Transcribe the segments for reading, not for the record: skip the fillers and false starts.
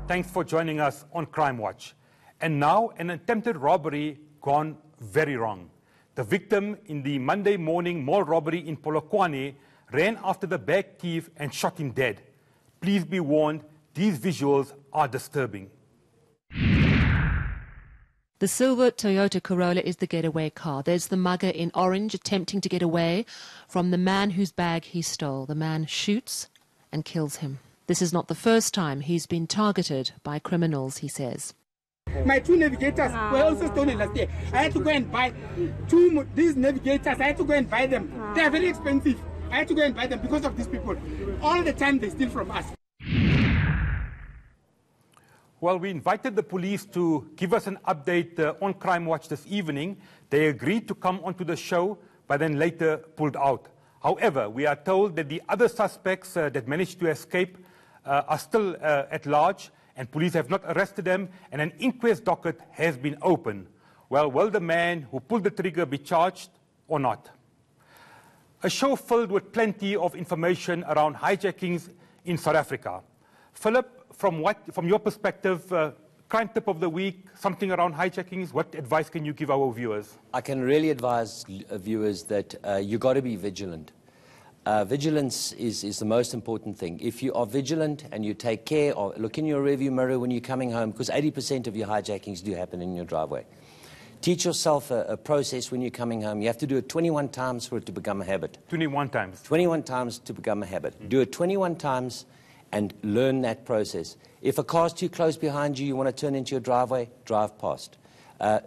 Thanks for joining us on Crime Watch. And now, an attempted robbery gone very wrong. The victim in the Monday morning mall robbery in Polokwane ran after the bag thief and shot him dead. Please be warned, these visuals are disturbing. The silver Toyota Corolla is the getaway car. There's the mugger in orange attempting to get away from the man whose bag he stole. The man shoots and kills him. This is not the first time he's been targeted by criminals, he says. My two navigators were also stolen last year. I had to go and buy these navigators. I had to go and buy them. They are very expensive. I had to go and buy them because of these people. All the time they steal from us. Well, we invited the police to give us an update on Crime Watch this evening. They agreed to come onto the show, but then later pulled out. However, we are told that the other suspects that managed to escape are still at large, and police have not arrested them, and an inquest docket has been opened. Well, will the man who pulled the trigger be charged or not? A show filled with plenty of information around hijackings in South Africa. Phillip, from your perspective, crime tip of the week, something around hijackings, what advice can you give our viewers? I can really advise viewers that you've got to be vigilant. Vigilance is the most important thing. If you are vigilant and you take care, or look in your rearview mirror when you're coming home, because 80% of your hijackings do happen in your driveway. Teach yourself a process when you're coming home. You have to do it 21 times for it to become a habit. 21 times? 21 times to become a habit. Do it 21 times and learn that process. If a car's too close behind you, you want to turn into your driveway, drive past.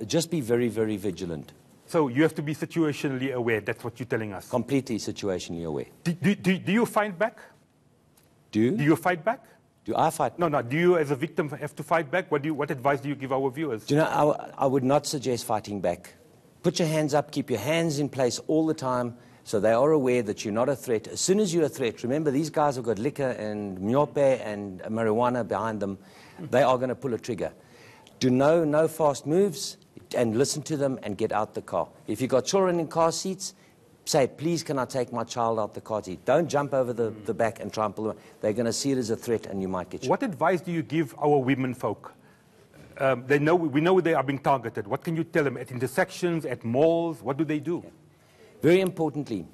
Just be very, very vigilant. So you have to be situationally aware, that's what you're telling us? Completely situationally aware. Do you fight back? Do you fight back? Do I fight? No, do you as a victim have to fight back? What advice do you give our viewers? Do you know, I would not suggest fighting back. Put your hands up, keep your hands in place all the time, so they are aware that you're not a threat. As soon as you're a threat, remember these guys have got liquor and myope and marijuana behind them. They are going to pull a trigger. Do no fast moves and listen to them and get out the car. If you've got children in car seats, say, please can I take my child out the car seat? Don't jump over the back and try and pull them. They're going to see it as a threat and you might get shot. What advice do you give our women folk? We know they are being targeted. What can you tell them at intersections, at malls? What do they do? Yeah. Very importantly,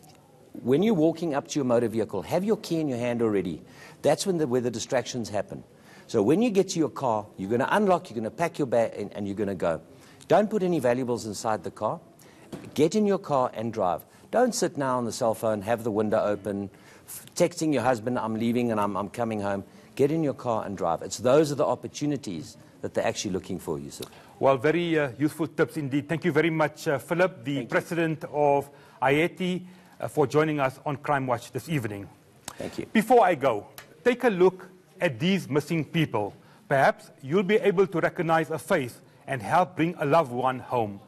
when you're walking up to your motor vehicle, have your key in your hand already. That's where the distractions happen. So when you get to your car, you're going to unlock, you're going to pack your bag, and you're going to go. Don't put any valuables inside the car. Get in your car and drive. Don't sit now on the cell phone, have the window open, texting your husband, I'm leaving and I'm coming home. Get in your car and drive. Those are the opportunities that they're actually looking for, Yusuf. Well, very useful tips indeed. Thank you very much, Phillip, the President of IAATI, for joining us on Crime Watch this evening. Thank you. Before I go, take a look at these missing people. Perhaps you'll be able to recognize a face and help bring a loved one home.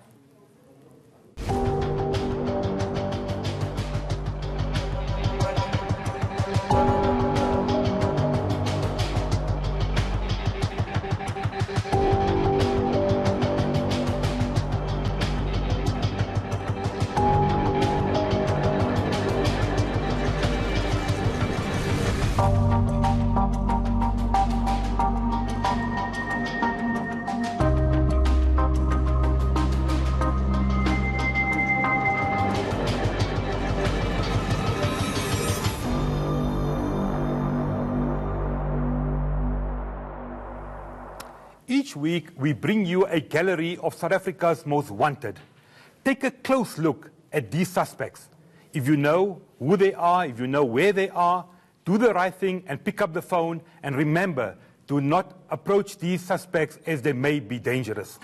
Each week, we bring you a gallery of South Africa's most wanted. Take a close look at these suspects. If you know who they are, if you know where they are, do the right thing and pick up the phone. And remember, do not approach these suspects as they may be dangerous.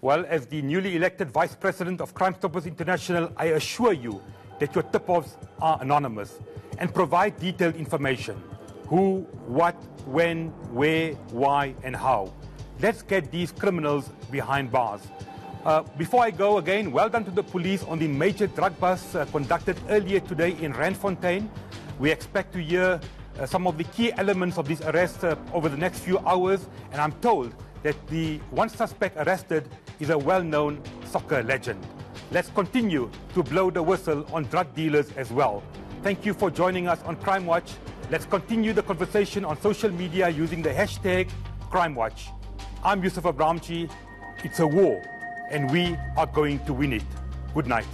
Well, as the newly elected Vice President of Crime Stoppers International, I assure you that your tip-offs are anonymous and provide detailed information. Who, what, when, where, why, and how. Let's get these criminals behind bars. Before I go again, well done to the police on the major drug bust conducted earlier today in Randfontein. We expect to hear some of the key elements of this arrest over the next few hours, and I'm told that the one suspect arrested is a well-known soccer legend. Let's continue to blow the whistle on drug dealers as well. Thank you for joining us on Crime Watch. Let's continue the conversation on social media using the hashtag CrimeWatch. I'm Yusuf Abramchi. It's a war, and we are going to win it. Good night.